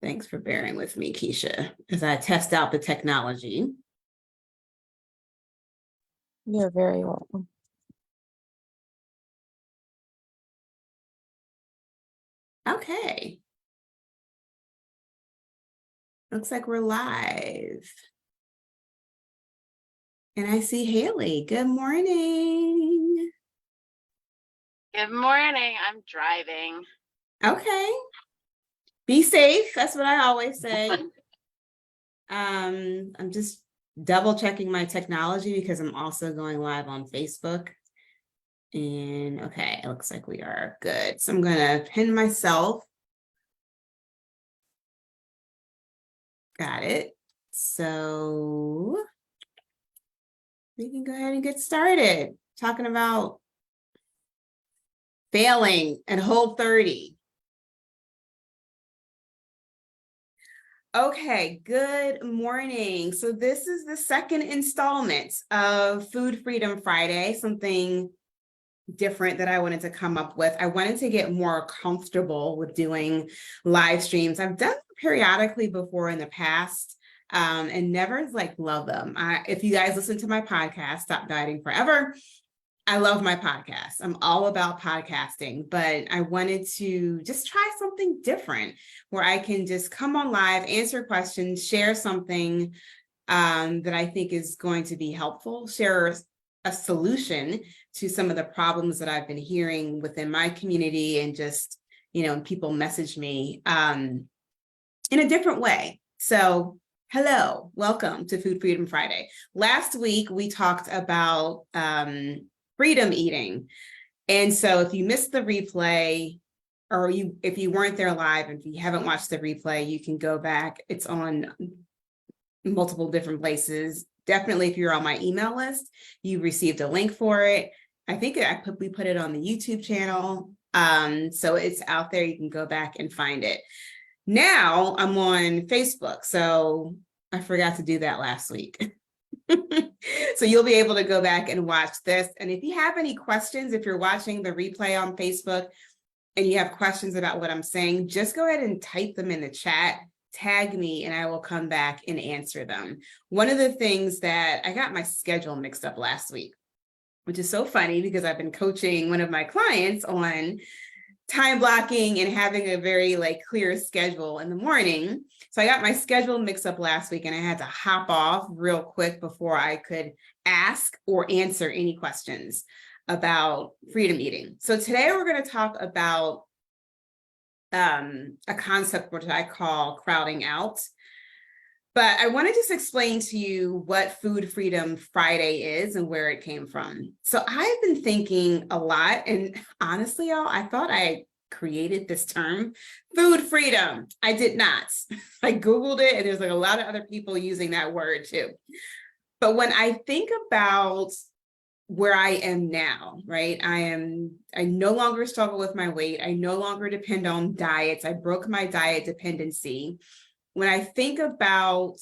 Thanks for bearing with me, Keisha, as I test out the technology. You're very welcome. Okay. Looks like we're live. And I see Haley. Good morning. Good morning. I'm driving. Okay. Be safe. That's what I always say. I'm just double checking my technology because I'm also going live on Facebook. And okay, it looks like we are good. So I'm going to pin myself. Got it. So we can go ahead and get started talking about failing at Whole30. Okay, good morning. So this is the second installment of Food Freedom Friday, something different that I wanted to come up with. I wanted to get more comfortable with doing live streams. I've done them periodically before in the past, and never love them. If you guys listen to my podcast, Stop Dieting Forever, I love my podcast. I'm all about podcasting, but I wanted to just try something different where I can just come on live, answer questions, share something that I think is going to be helpful, share a solution to some of the problems that I've been hearing within my community, and just, people message me in a different way. So hello, welcome to Food Freedom Friday. Last week, we talked about freedom eating. And so if you missed the replay, or if you weren't there live, and if you haven't watched the replay, you can go back. It's on multiple different places. Definitely, if you're on my email list, you received a link for it. I think we put it on the YouTube channel. So it's out there. You can go back and find it. Now I'm on Facebook. So I forgot to do that last week. So you'll be able to go back and watch this. And if you have any questions, if you're watching the replay on Facebook and you have questions about what I'm saying, just go ahead and type them in the chat, tag me, and I will come back and answer them. One of the things that I got my schedule mixed up last week, which is so funny because I've been coaching one of my clients on time blocking and having a very clear schedule in the morning. So I got my schedule mixed up last week, and I had to hop off real quick before I could ask or answer any questions about freedom eating. So today we're going to talk about a concept which I call crowding out. But I want to just explain to you what Food Freedom Friday is and where it came from. So I've been thinking a lot, and honestly, y'all, I thought I created this term, food freedom. I did not. I Googled it, and there's a lot of other people using that word too. But when I think about where I am now, right? I no longer struggle with my weight. I no longer depend on diets. I broke my diet dependency. When I think about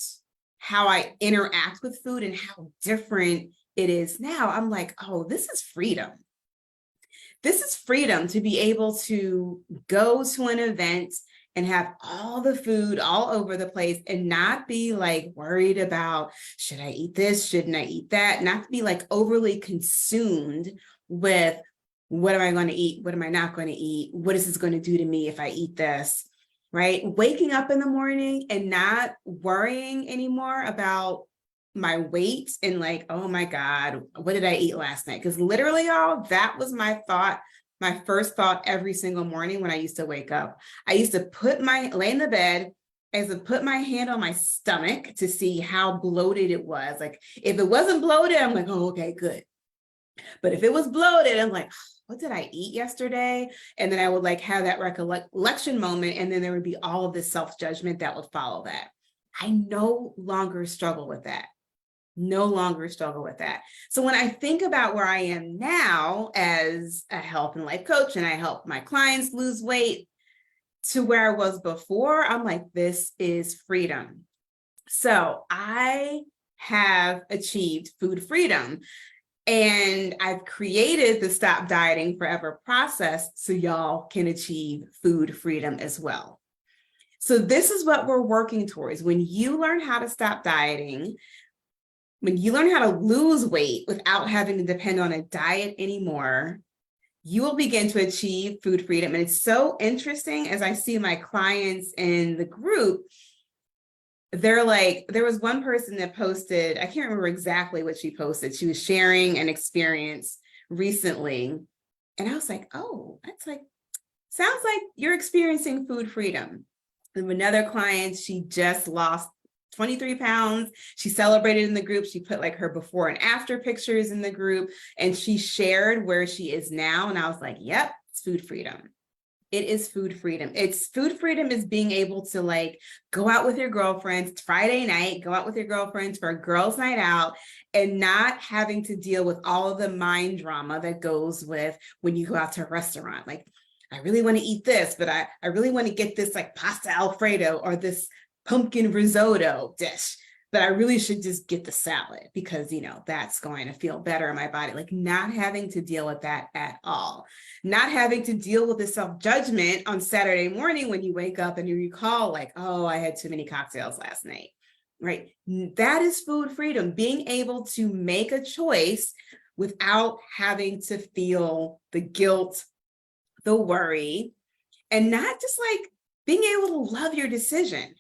how I interact with food and how different it is now, I'm like, oh, this is freedom. This is freedom to be able to go to an event and have all the food all over the place and not be worried about, should I eat this? Shouldn't I eat that? Not to be overly consumed with, what am I going to eat? What am I not going to eat? What is this going to do to me if I eat this? Right? Waking up in the morning and not worrying anymore about my weight and oh my God, what did I eat last night? Because literally, y'all, that was my thought. My first thought every single morning when I used to wake up. I used to lay in the bed, I used to put my hand on my stomach to see how bloated it was. If it wasn't bloated, I'm like, oh, okay, good. But if it was bloated, I'm like, what did I eat yesterday? And then I would have that recollection moment. And then there would be all of this self-judgment that would follow that. I no longer struggle with that. No longer struggle with that. So when I think about where I am now as a health and life coach, and I help my clients lose weight, to where I was before, I'm like, this is freedom. So I have achieved food freedom. And I've created the Stop Dieting Forever process so y'all can achieve food freedom as well. So this is what we're working towards. When you learn how to stop dieting, when you learn how to lose weight without having to depend on a diet anymore, you will begin to achieve food freedom. And it's so interesting as I see my clients in the group, they're like, there was one person that posted, I can't remember exactly what she posted. She was sharing an experience recently. And I was like, oh, that's like, sounds like you're experiencing food freedom. And another client, she just lost 23 pounds. She celebrated in the group. She put like her before and after pictures in the group, and she shared where she is now. And I was like, yep, it's food freedom. It is food freedom. It's food freedom is being able to like go out with your girlfriends. It's Friday night, go out with your girlfriends for a girls' night out and not having to deal with all of the mind drama that goes with when you go out to a restaurant. Like, I really want to eat this, but I really want to get this like pasta Alfredo or this pumpkin risotto dish, but I really should just get the salad because, you know, that's going to feel better in my body. Like not having to deal with that at all. Not having to deal with the self-judgment on Saturday morning when you wake up and you recall like, oh, I had too many cocktails last night, right? That is food freedom, being able to make a choice without having to feel the guilt, the worry, and not just like being able to love your decision.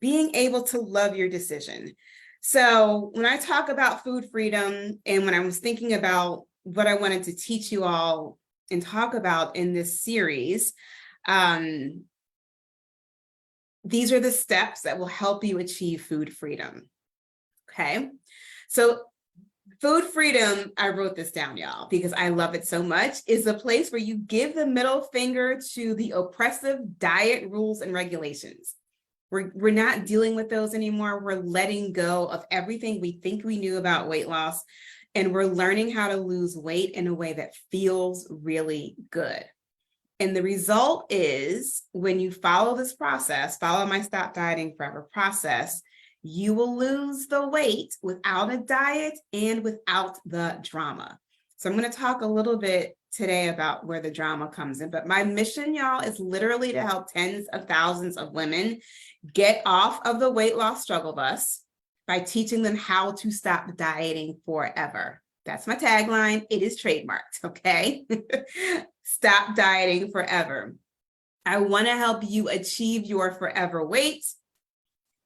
Being able to love your decision. So when I talk about food freedom and when I was thinking about what I wanted to teach you all and talk about in this series, these are the steps that will help you achieve food freedom. Okay, so food freedom, I wrote this down, y'all, because I love it so much, is a place where you give the middle finger to the oppressive diet rules and regulations. We're not dealing with those anymore. We're letting go of everything we think we knew about weight loss, and we're learning how to lose weight in a way that feels really good. And the result is when you follow this process, follow my Stop Dieting Forever process, you will lose the weight without a diet and without the drama. So I'm going to talk a little bit today about where the drama comes in, but my mission, y'all, is literally to help tens of thousands of women get off of the weight loss struggle bus by teaching them how to stop dieting forever. That's my tagline. It is trademarked, okay? Stop dieting forever. I want to help you achieve your forever weight.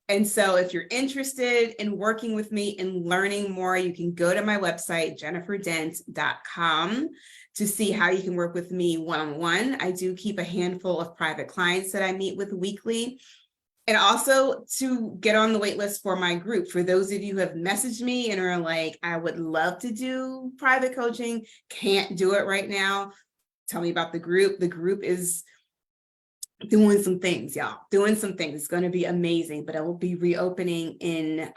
And so if you're interested in working with me and learning more, you can go to my website, jenniferdent.com, to see how you can work with me one-on-one. I do keep a handful of private clients that I meet with weekly. And also to get on the wait list for my group. For those of you who have messaged me and are like, I would love to do private coaching, can't do it right now. Tell me about the group. The group is doing some things, y'all. Doing some things. It's going to be amazing, but it will be reopening in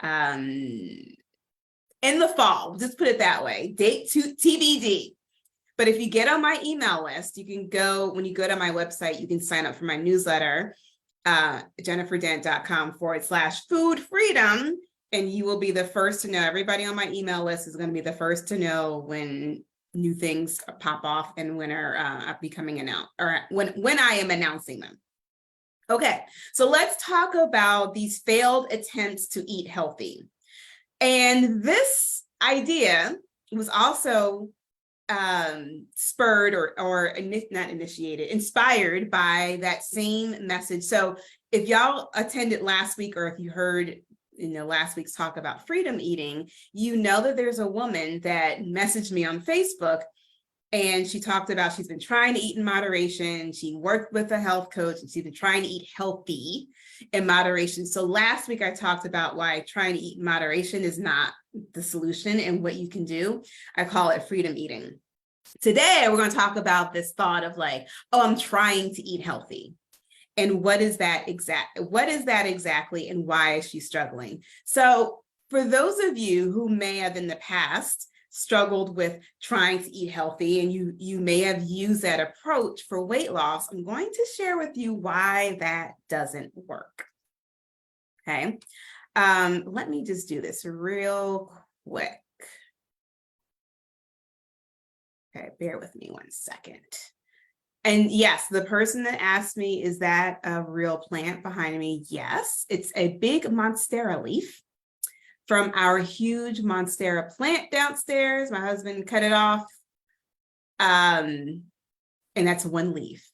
the fall. Just put it that way. Date to TBD. But if you get on my email list, you can go, when you go to my website, you can sign up for my newsletter, jenniferdent.com/food freedom, and you will be the first to know. Everybody on my email list is going to be the first to know when new things pop off and when are becoming announced, or when I am announcing them. Okay, so let's talk about these failed attempts to eat healthy. And this idea was also spurred or not initiated, inspired by that same message. So if y'all attended last week, or if you heard last week's talk about freedom eating, you know that there's a woman that messaged me on Facebook, and she talked about she's been trying to eat in moderation. She worked with a health coach, and she's been trying to eat healthy in moderation. So last week I talked about why trying to eat in moderation is not the solution and what you can do. I call it freedom eating. Today, we're going to talk about this thought of like, oh, I'm trying to eat healthy. And what is that exactly, and why is she struggling? So for those of you who may have in the past struggled with trying to eat healthy, and you may have used that approach for weight loss, I'm going to share with you why that doesn't work. Okay. Let me just do this real quick. Okay, bear with me one second. And yes, the person that asked me, is that a real plant behind me? Yes, it's a big Monstera leaf from our huge Monstera plant downstairs. My husband cut it off. And that's one leaf.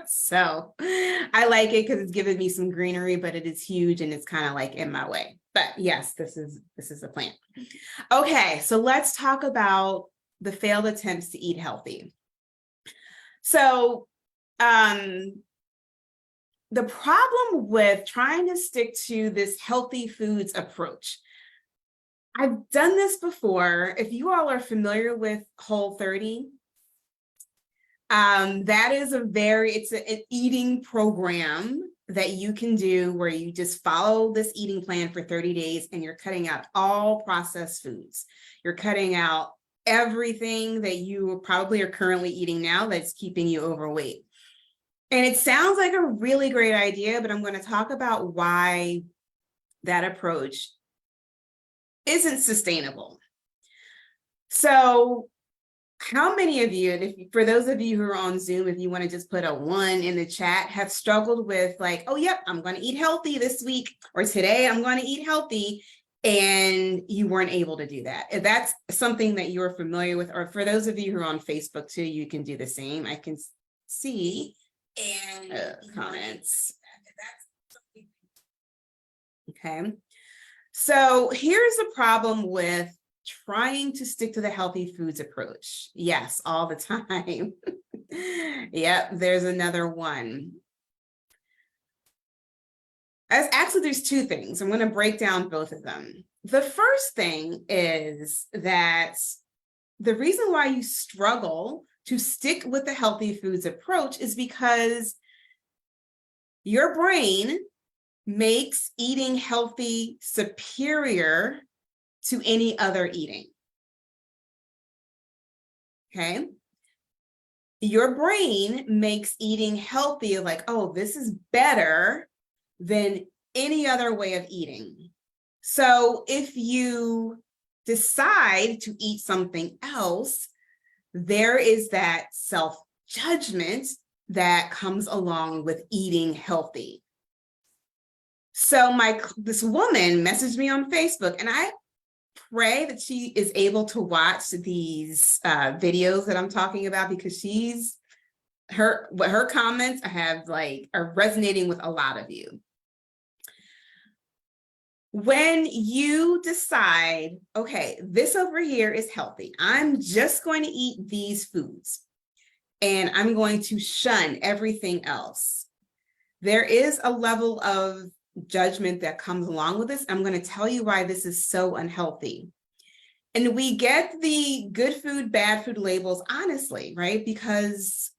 So I like it because it's giving me some greenery, but it is huge and it's kind of like in my way. But yes, this is a plant. Okay, so let's talk about the failed attempts to eat healthy. So the problem with trying to stick to this healthy foods approach, I've done this before. If you all are familiar with Whole30, that is it's an eating program that you can do where you just follow this eating plan for 30 days and you're cutting out all processed foods. You're cutting out everything that you probably are currently eating now that's keeping you overweight. And it sounds like a really great idea, but I'm going to talk about why that approach isn't sustainable. So how many of you, and if for those of you who are on Zoom, if you want to just put a 1 in the chat, have struggled with like, oh, yep, I'm going to eat healthy this week, or today I'm going to eat healthy, and you weren't able to do that? If that's something that you're familiar with, or for those of you who are on Facebook too, you can do the same. I can see in comments. Okay. So here's the problem with trying to stick to the healthy foods approach. Yes, all the time. Yep, there's another one. Actually, there's 2 things. I'm going to break down both of them. The first thing is that the reason why you struggle to stick with the healthy foods approach is because your brain makes eating healthy superior to any other eating. Okay? Your brain makes eating healthy like, oh, this is better than any other way of eating. So if you decide to eat something else, there is that self-judgment that comes along with eating healthy. So this woman messaged me on Facebook, and I pray that she is able to watch these videos that I'm talking about, because her comments are resonating with a lot of you. When you decide, okay, this over here is healthy, I'm just going to eat these foods and I'm going to shun everything else, there is a level of judgment that comes along with this. I'm going to tell you why this is so unhealthy. And we get the good food, bad food labels, honestly, right? Because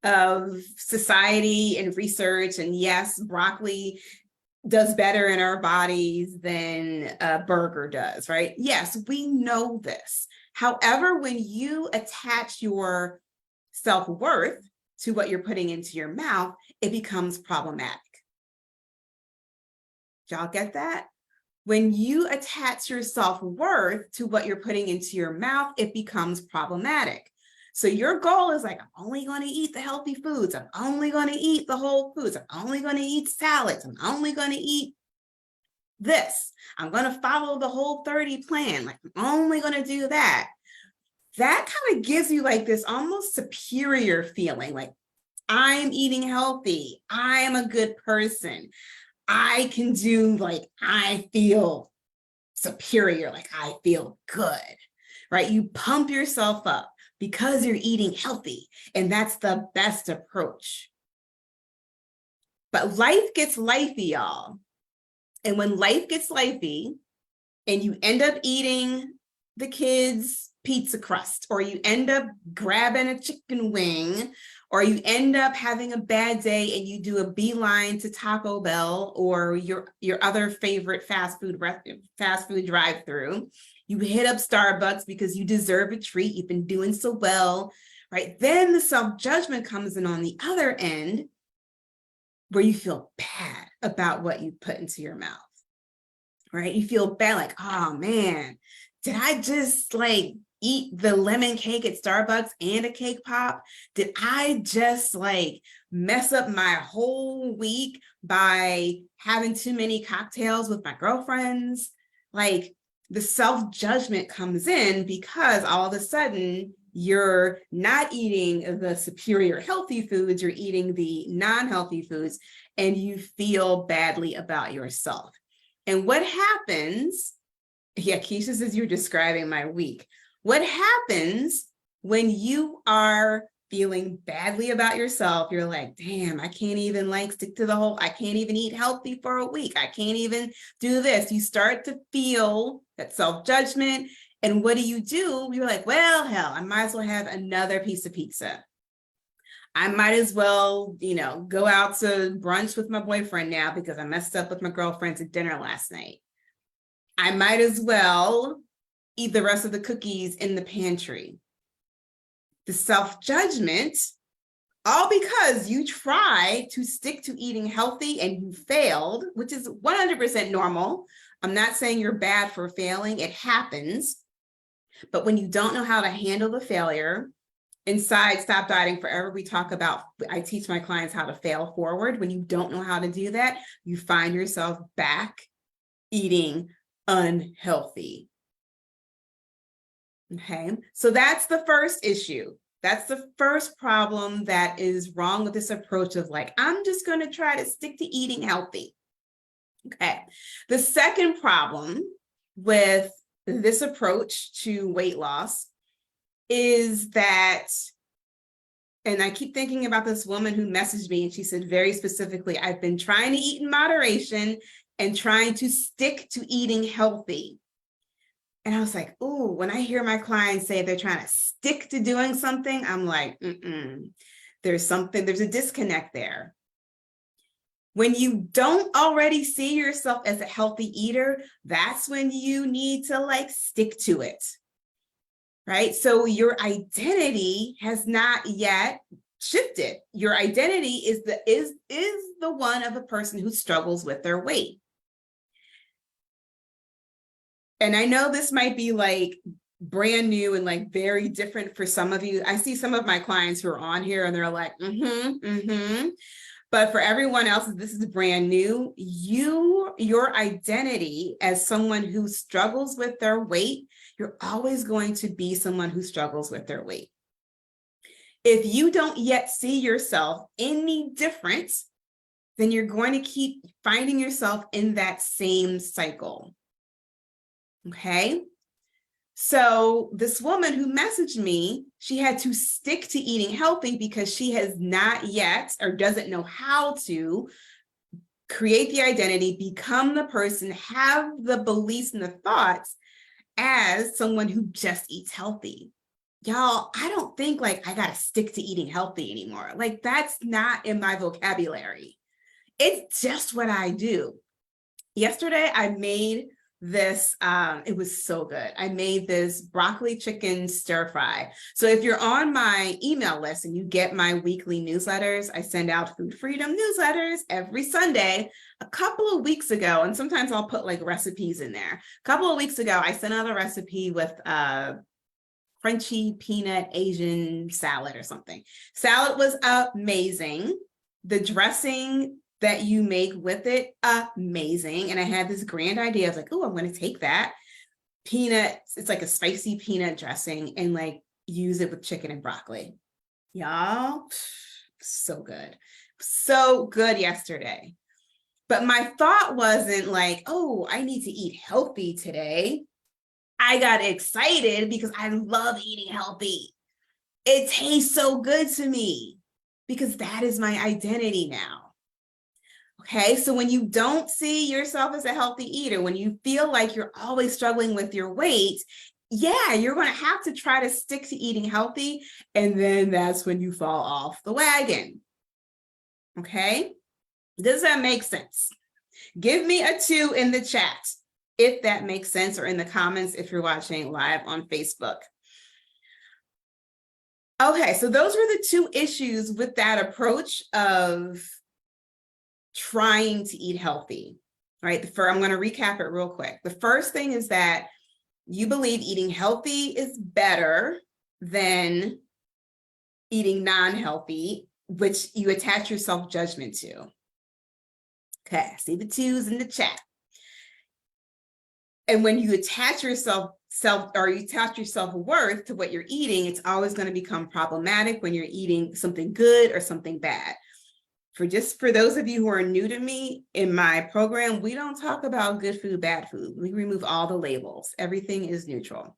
of society and research. And yes, broccoli does better in our bodies than a burger does, right? Yes, we know this. However, when you attach your self-worth to what you're putting into your mouth, it becomes problematic. Y'all get that? When you attach your self-worth to what you're putting into your mouth, it becomes problematic. So your goal is like, I'm only going to eat the healthy foods. I'm only going to eat the whole foods. I'm only going to eat salads. I'm only going to eat this. I'm going to follow the Whole30 plan. Like, I'm only going to do that. That kind of gives you like this almost superior feeling, like, I'm eating healthy. I am a good person. I can do, like, I feel superior, like I feel good, right? You pump yourself up because you're eating healthy, and that's the best approach. But life gets lifey, y'all. And when life gets lifey and you end up eating the kids' pizza crust, or you end up grabbing a chicken wing, or you end up having a bad day and you do a beeline to Taco Bell or your other favorite fast food drive-through, you hit up Starbucks because you deserve a treat, you've been doing so well, right? Then the self-judgment comes in on the other end, where you feel bad about what you put into your mouth, right? You feel bad, like, oh man, did I just like eat the lemon cake at Starbucks and a cake pop? Did I just like mess up my whole week by having too many cocktails with my girlfriends? Like the self-judgment comes in because all of a sudden you're not eating the superior healthy foods, you're eating the non-healthy foods, and you feel badly about yourself. And what happens, yeah, Keisha says you're describing my week. What happens when you are feeling badly about yourself? You're like, damn, I can't even like stick to the whole, I can't even eat healthy for a week. I can't even do this. You start to feel that self-judgment. And what do? You're like, well, hell, I might as well have another piece of pizza. I might as well, go out to brunch with my boyfriend now because I messed up with my girlfriends at dinner last night. I might as well eat the rest of the cookies in the pantry. The self-judgment, all because you try to stick to eating healthy and you failed, which is 100% normal. I'm not saying you're bad for failing, it happens. But when you don't know how to handle the failure, inside Stop Dieting Forever, we talk about, I teach my clients how to fail forward. When you don't know how to do that, you find yourself back eating unhealthy. Okay, so that's the first issue. That's the first problem that is wrong with this approach of like, I'm just going to try to stick to eating healthy. Okay, the second problem with this approach to weight loss is that, and I keep thinking about this woman who messaged me and she said very specifically, I've been trying to eat in moderation and trying to stick to eating healthy. And I was like, oh, when I hear my clients say they're trying to stick to doing something, I'm like, there's a disconnect there. When you don't already see yourself as a healthy eater, that's when you need to like stick to it, right? So your identity has not yet shifted. Your identity is the one of a person who struggles with their weight. And I know this might be like brand new and like very different for some of you. I see some of my clients who are on here and they're like, But for everyone else, this is brand new. Your identity as someone who struggles with their weight, you're always going to be someone who struggles with their weight. If you don't yet see yourself any different, then you're going to keep finding yourself in that same cycle. Okay. So this woman who messaged me, she had to stick to eating healthy because she has not yet or doesn't know how to create the identity, become the person, have the beliefs and the thoughts as someone who just eats healthy. Y'all, I don't think like I got to stick to eating healthy anymore. Like that's not in my vocabulary. It's just what I do. Yesterday, I made this, it was so good. I made this broccoli chicken stir fry. So if you're on my email list and you get my weekly newsletters, I send out Food Freedom newsletters every Sunday. A couple of weeks ago, and sometimes I'll put like recipes in there. A couple of weeks ago, I sent out a recipe with crunchy peanut Asian salad or something. Salad was amazing. The dressing that you make with it, amazing. And I had this grand idea. I was like, oh, I'm going to take that peanut, it's like a spicy peanut dressing and like use it with chicken and broccoli. Y'all, so good. So good yesterday. But my thought wasn't like, oh, I need to eat healthy today. I got excited because I love eating healthy. It tastes so good to me because that is my identity now. Okay, so when you don't see yourself as a healthy eater, when you feel like you're always struggling with your weight, yeah, you're going to have to try to stick to eating healthy. And then that's when you fall off the wagon. Okay, does that make sense? Give me a 2 in the chat if that makes sense, or in the comments if you're watching live on Facebook. Okay, so those were the 2 issues with that approach of trying to eat healthy, right? I'm going to recap it real quick. The first thing is that You believe eating healthy is better than eating non-healthy, which you attach your self-judgment to. Okay, I see the twos in the chat. And when you attach your self-worth to what you're eating, it's always going to become problematic when you're eating something good or something bad. For those of you who are new to me, in my program, we don't talk about good food, bad food. We remove all the labels. Everything is neutral.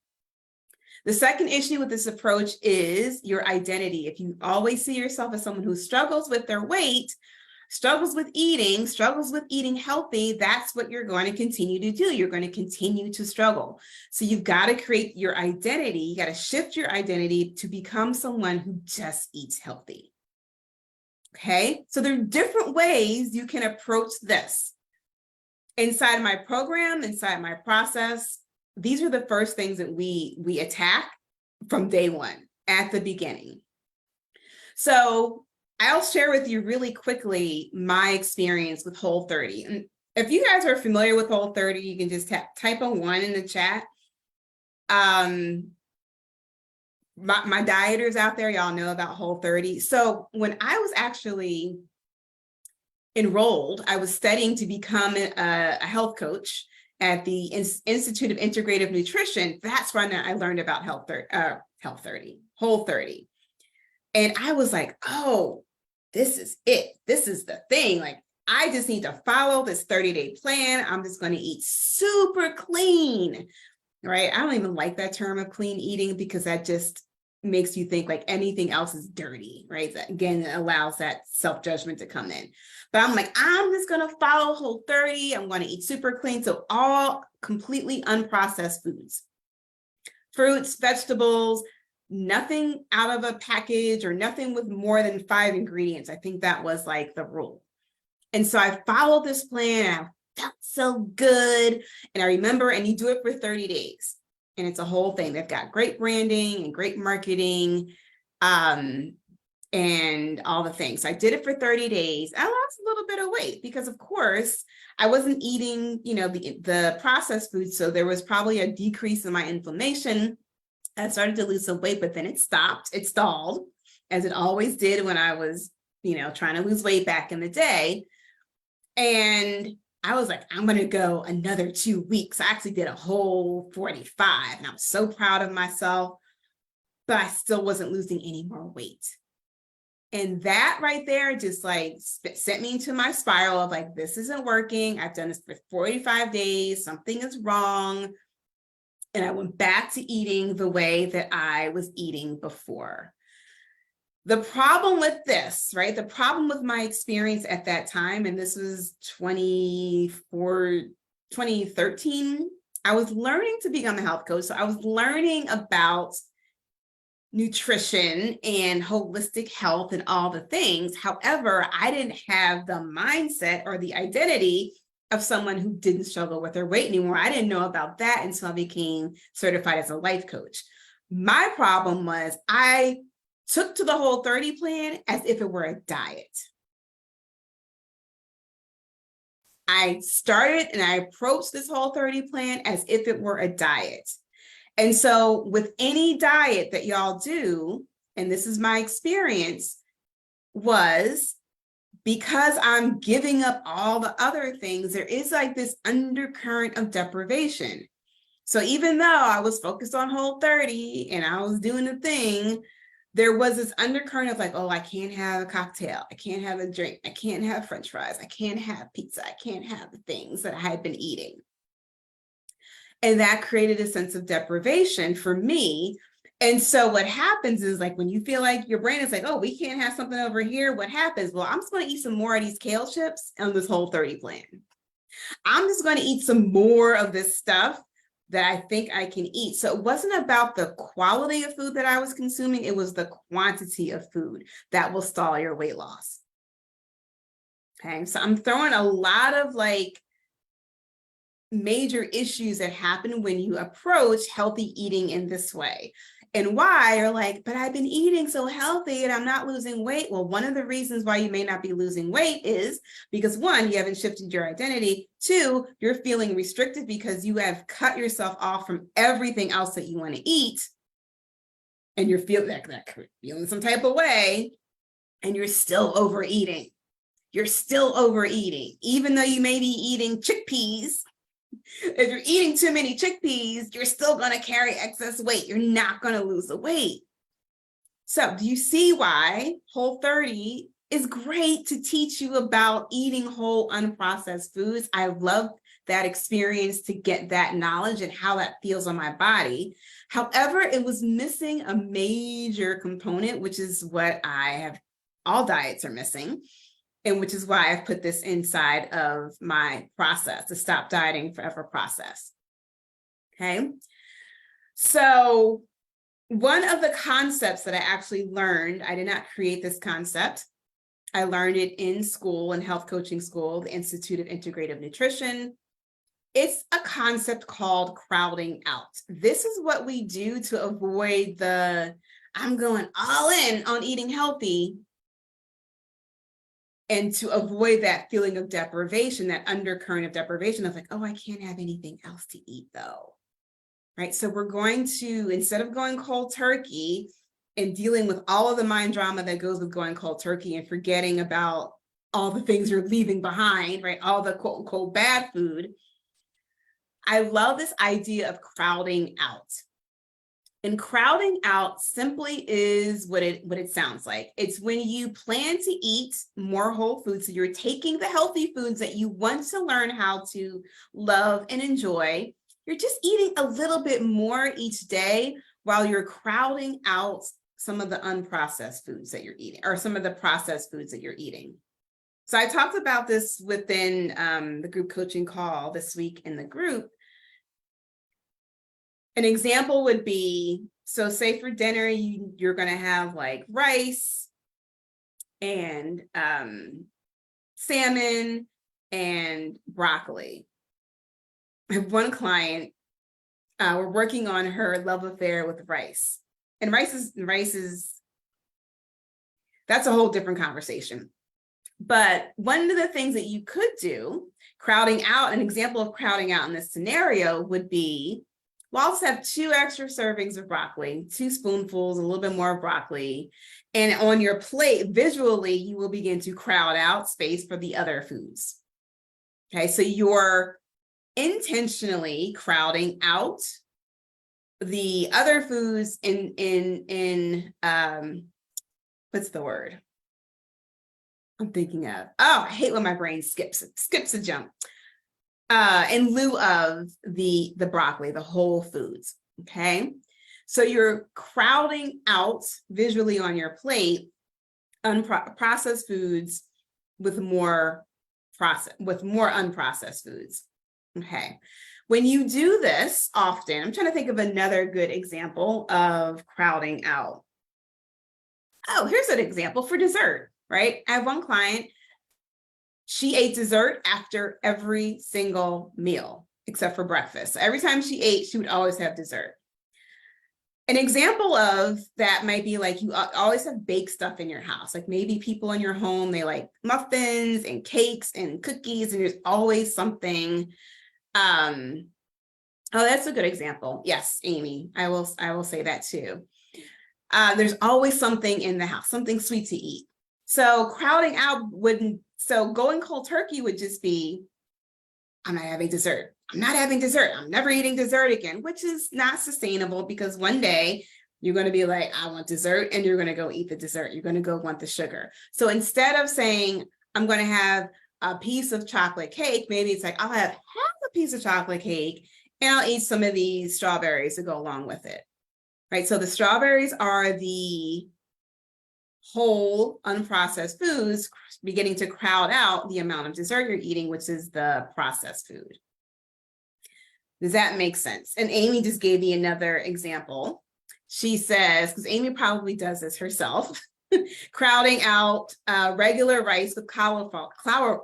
The second issue with this approach is your identity. If you always see yourself as someone who struggles with their weight, struggles with eating healthy, that's what you're going to continue to do. You're going to continue to struggle. So you've got to create your identity. You got to shift your identity to become someone who just eats healthy. Okay, so there are different ways you can approach this. Inside my program, inside my process, these are the first things that we attack from day one at the beginning. So I'll share with you really quickly my experience with Whole30. And if you guys are familiar with Whole30, you can just type a 1 in the chat. My dieters out there, y'all know about Whole30. So when I was actually enrolled, I was studying to become a health coach at the Institute of Integrative Nutrition. That's when I learned about Whole30. And I was like, oh, this is it. This is the thing. Like, I just need to follow this 30-day plan. I'm just going to eat super clean. Right? I don't even like that term of clean eating because that just makes you think like anything else is dirty, right? That, again, it allows that self-judgment to come in. But I'm like, I'm just going to follow Whole30. I'm going to eat super clean. So all completely unprocessed foods, fruits, vegetables, nothing out of a package or nothing with more than 5 ingredients. I think that was like the rule. And so I followed this plan and I felt so good. And I remember, and you do it for 30 days. And it's a whole thing. They've got great branding and great marketing and all the things. So I did it for 30 days. I lost a little bit of weight because, of course, I wasn't eating, the processed food. So there was probably a decrease in my inflammation. I started to lose some weight, but then it stopped. It stalled, as it always did when I was, trying to lose weight back in the day. And I was like, I'm going to go another 2 weeks. I actually did a whole 45 and I was so proud of myself, but I still wasn't losing any more weight. And that right there just like sent me into my spiral of like, this isn't working. I've done this for 45 days. Something is wrong. And I went back to eating the way that I was eating before. The problem with this, right? The problem with my experience at that time, and this was 2013, I was learning to become a health coach. So I was learning about nutrition and holistic health and all the things. However, I didn't have the mindset or the identity of someone who didn't struggle with their weight anymore. I didn't know about that until I became certified as a life coach. My problem was I took to the Whole30 plan as if it were a diet. I started and I approached this Whole30 plan as if it were a diet. And so with any diet that y'all do, and this is my experience, was because I'm giving up all the other things, there is like this undercurrent of deprivation. So even though I was focused on Whole30 and I was doing the thing, there was this undercurrent of like, oh, I can't have a cocktail. I can't have a drink. I can't have French fries. I can't have pizza. I can't have the things that I had been eating. And that created a sense of deprivation for me. And so what happens is like, when you feel like your brain is like, oh, we can't have something over here, what happens? Well, I'm just going to eat some more of these kale chips on this Whole30 plan. I'm just going to eat some more of this stuff that I think I can eat. So it wasn't about the quality of food that I was consuming. It was the quantity of food that will stall your weight loss. Okay, so I'm throwing a lot of like major issues that happen when you approach healthy eating in this way. and why are like, but I've been eating so healthy and I'm not losing weight. Well, one of the reasons why you may not be losing weight is because one, you haven't shifted your identity. Two, you're feeling restricted because you have cut yourself off from everything else that you want to eat. And you're feeling some type of way, and you're still overeating. You're still overeating, even though you may be eating chickpeas. If you're eating too many chickpeas, you're still going to carry excess weight. You're not going to lose the weight. So do you see why Whole30 is great to teach you about eating whole unprocessed foods? I love that experience to get that knowledge and how that feels on my body. However, it was missing a major component, which is what all diets are missing. And which is why I've put this inside of my process, the Stop Dieting Forever process. Okay. So one of the concepts that I actually learned, I did not create this concept. I learned it in school, in health coaching school, the Institute of Integrative Nutrition. It's a concept called crowding out. This is what we do to avoid I'm going all in on eating healthy, and to avoid that feeling of deprivation, that undercurrent of deprivation of like, oh, I can't have anything else to eat though, right? So we're going to, instead of going cold turkey and dealing with all of the mind drama that goes with going cold turkey and forgetting about all the things you're leaving behind, right? All the quote unquote bad food. I love this idea of crowding out. And crowding out simply is what it sounds like. It's when you plan to eat more whole foods. So you're taking the healthy foods that you want to learn how to love and enjoy. You're just eating a little bit more each day while you're crowding out some of the unprocessed foods that you're eating, or some of the processed foods that you're eating. So I talked about this within the group coaching call this week in the group. An example would be, so say for dinner, you're going to have like rice and salmon and broccoli. I have one client, we're working on her love affair with rice. And rice is, that's a whole different conversation. But one of the things that you could do, crowding out, an example of crowding out in this scenario would be, we'll also have 2 extra servings of broccoli, 2 spoonfuls, a little bit more broccoli. And on your plate, visually, you will begin to crowd out space for the other foods. Okay, so you're intentionally crowding out the other foods in what's the word I'm thinking of? Oh, I hate when my brain skips a jump. In lieu of the broccoli, the whole foods, okay? So you're crowding out visually on your plate unprocessed foods with more unprocessed foods, okay? When you do this often, I'm trying to think of another good example of crowding out. Oh, here's an example for dessert, right? I have one client. She ate dessert after every single meal, except for breakfast. So every time she ate, she would always have dessert. An example of that might be like you always have baked stuff in your house. Like maybe people in your home, they like muffins and cakes and cookies, and there's always something. Oh, that's a good example. Yes, Amy, I will say that too. There's always something in the house, something sweet to eat. So crowding out so going cold turkey would just be, I'm not having dessert. I'm not having dessert. I'm never eating dessert again, which is not sustainable because one day you're going to be like, I want dessert, and you're going to go eat the dessert. You're going to go want the sugar. So instead of saying, I'm going to have a piece of chocolate cake, maybe it's like, I'll have half a piece of chocolate cake and I'll eat some of these strawberries to go along with it, right? So the strawberries are the whole unprocessed foods beginning to crowd out the amount of dessert you're eating, which is the processed food. Does that make sense? And Amy just gave me another example. She says, because Amy probably does this herself, crowding out regular rice with cauliflower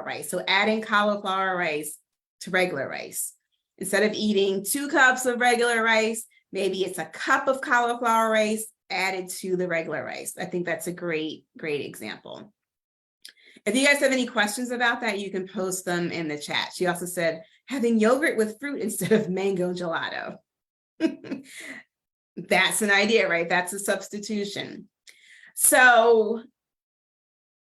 rice. So adding cauliflower rice to regular rice. Instead of eating 2 cups of regular rice, Maybe it's a cup of cauliflower rice added to the regular rice. I think that's a great example. If you guys have any questions about that, you can post them in the chat. She also said having yogurt with fruit instead of mango gelato. That's an idea, right? That's a substitution. So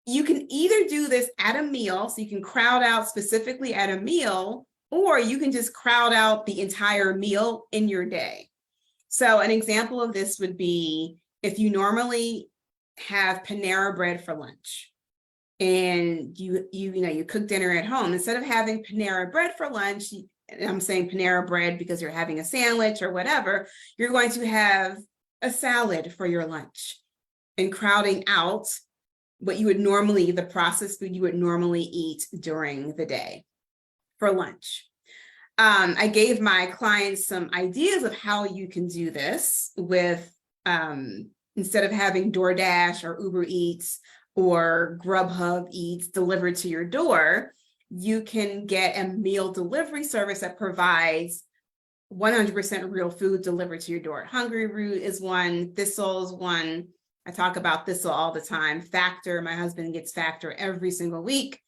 you can either do this at a meal, so you can crowd out specifically at a meal, or you can just crowd out the entire meal in your day. So an example of this would be if you normally have Panera bread for lunch and you cook dinner at home, instead of having Panera bread for lunch, and I'm saying Panera bread because you're having a sandwich or whatever, you're going to have a salad for your lunch and crowding out what you would normally, the processed food you would normally eat during the day for lunch. I gave my clients some ideas of how you can do this with, instead of having DoorDash or Uber Eats or Grubhub Eats delivered to your door, you can get a meal delivery service that provides 100% real food delivered to your door. Hungry Root is one, Thistle is one. I talk about Thistle all the time. Factor, my husband gets Factor every single week.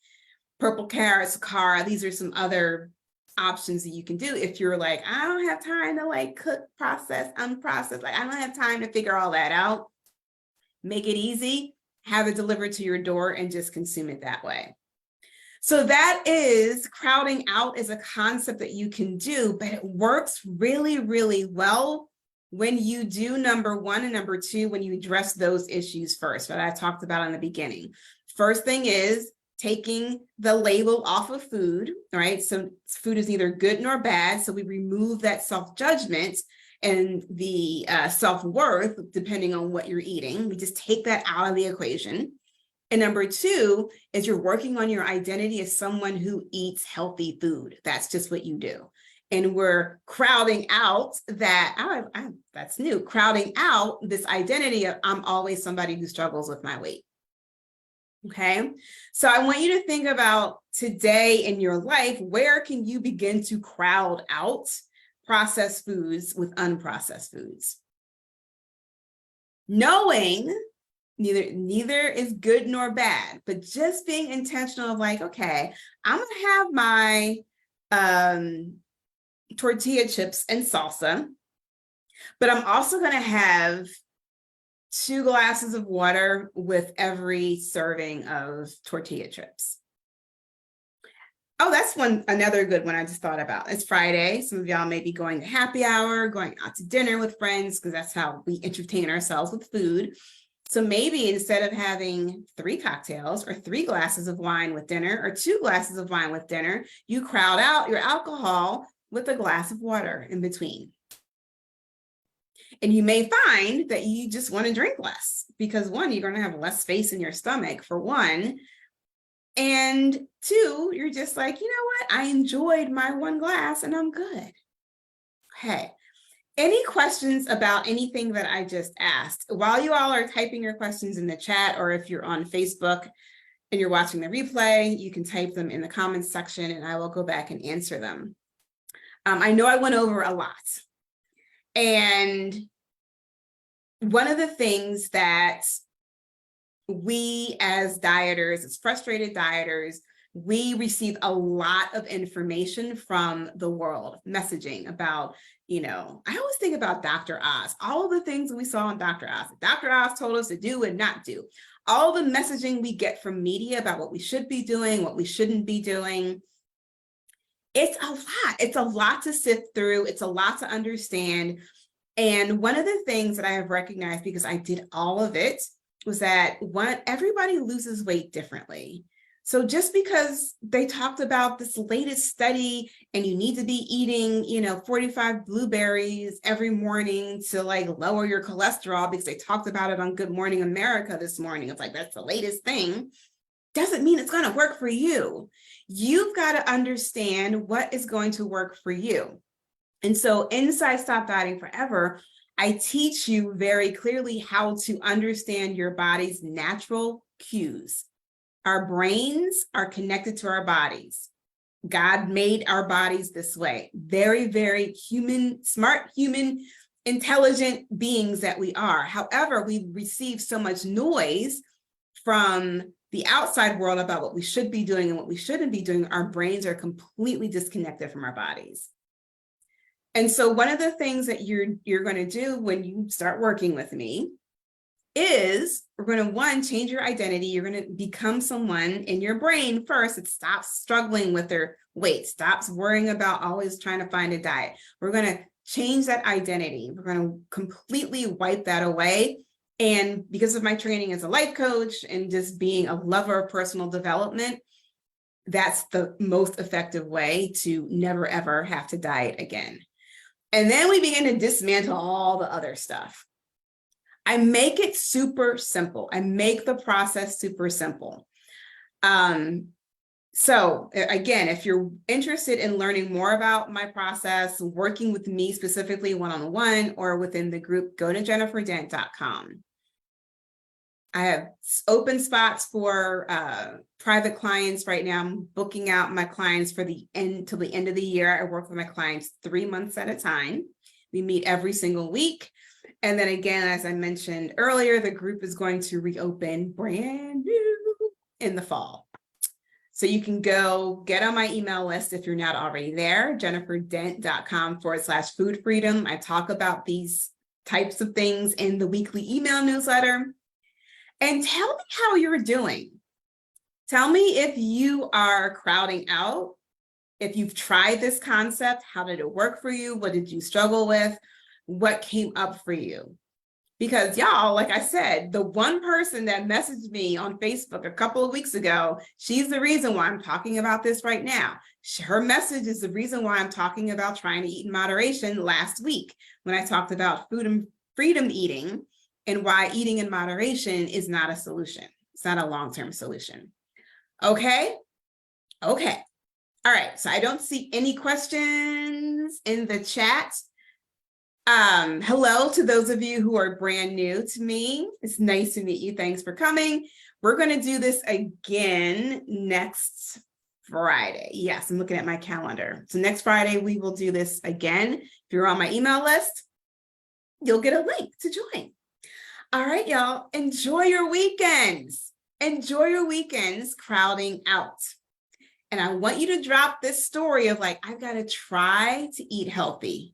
Purple Carrots, Sakara, these are some other options that you can do if you're like, I don't have time to like cook, process, unprocess, like I don't have time to figure all that out. Make it easy, have it delivered to your door and just consume it that way. So that is crowding out is a concept that you can do, but it works really, really well when you do number one and number two, when you address those issues first, that I talked about in the beginning. First thing is taking the label off of food, right? So food is neither good nor bad. So we remove that self-judgment and the self-worth, depending on what you're eating. We just take that out of the equation. And number two is you're working on your identity as someone who eats healthy food. That's just what you do. And we're crowding out that, that's new, crowding out this identity of I'm always somebody who struggles with my weight. Okay, so I want you to think about today in your life, where can you begin to crowd out processed foods with unprocessed foods? Knowing neither is good nor bad, but just being intentional of like, okay, I'm gonna have my tortilla chips and salsa, but I'm also gonna have 2 glasses of water with every serving of tortilla chips. Oh, that's another good one I just thought about. It's Friday. Some of y'all may be going to happy hour, going out to dinner with friends, because that's how we entertain ourselves with food. So maybe instead of having 3 cocktails or 3 glasses of wine with dinner or 2 glasses of wine with dinner, you crowd out your alcohol with a glass of water in between. And you may find that you just want to drink less because 1, you're going to have less space in your stomach for 1. And 2, you're just like, you know what? I enjoyed my 1 glass and I'm good. Okay. Any questions about anything that I just asked? While you all are typing your questions in the chat, or if you're on Facebook and you're watching the replay, you can type them in the comments section and I will go back and answer them. I know I went over a lot. And one of the things that we as dieters, as frustrated dieters, we receive a lot of information from the world, messaging about, I always think about Dr. Oz, all of the things we saw on Dr. Oz. Dr. Oz told us to do and not do. All the messaging we get from media about what we should be doing, what we shouldn't be doing. It's a lot. It's a lot to sift through. It's a lot to understand. And one of the things that I have recognized, because I did all of it, was that everybody loses weight differently. So just because they talked about this latest study and you need to be eating, 45 blueberries every morning to like lower your cholesterol because they talked about it on Good Morning America this morning. It's like, that's the latest thing. Doesn't mean it's going to work for you. You've got to understand what is going to work for you. And so inside Stop Dieting Forever, I teach you very clearly how to understand your body's natural cues. Our brains are connected to our bodies. God made our bodies this way. Very, very human, smart human intelligent beings that we are. However, we receive so much noise from the outside world about what we should be doing and what we shouldn't be doing. Our brains are completely disconnected from our bodies. And so one of the things that you're going to do when you start working with me is we're going to, one, change your identity. You're going to become someone in your brain first that stops struggling with their weight, stops worrying about always trying to find a diet. We're going to change that identity. We're going to completely wipe that away. And because of my training as a life coach and just being a lover of personal development, that's the most effective way to never, ever have to diet again. And then we begin to dismantle all the other stuff. I make it super simple. I make the process super simple. So again, if you're interested in learning more about my process, working with me specifically one-on-one or within the group, go to jenniferdent.com. I have open spots for private clients right now. I'm booking out my clients for the end till the end of the year. I work with my clients 3 months at a time. We meet every single week. And then again, as I mentioned earlier, the group is going to reopen brand new in the fall. So you can go get on my email list if you're not already there, jenniferdent.com/food freedom. I talk about these types of things in the weekly email newsletter. And tell me how you're doing. Tell me if you are crowding out, if you've tried this concept, how did it work for you? What did you struggle with? What came up for you? Because y'all, like I said, the one person that messaged me on Facebook a couple of weeks ago, she's the reason why I'm talking about this right now. Her message is the reason why I'm talking about trying to eat in moderation last week when I talked about food and freedom eating and why eating in moderation is not a solution. It's not a long-term solution. Okay? Okay. All right. So I don't see any questions in the chat. Hello to those of you who are brand new to me. It's nice to meet you. Thanks for coming. We're going to do this again next Friday. Yes, I'm looking at my calendar. So next Friday, we will do this again. If you're on my email list, you'll get a link to join. All right, y'all, enjoy your weekends. Enjoy your weekends crowding out. And I want you to drop this story of like, I've got to try to eat healthy.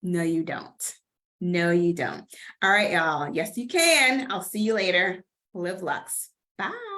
No, you don't. No, you don't. All right, y'all. Yes, you can. I'll see you later. Live Lux. Bye.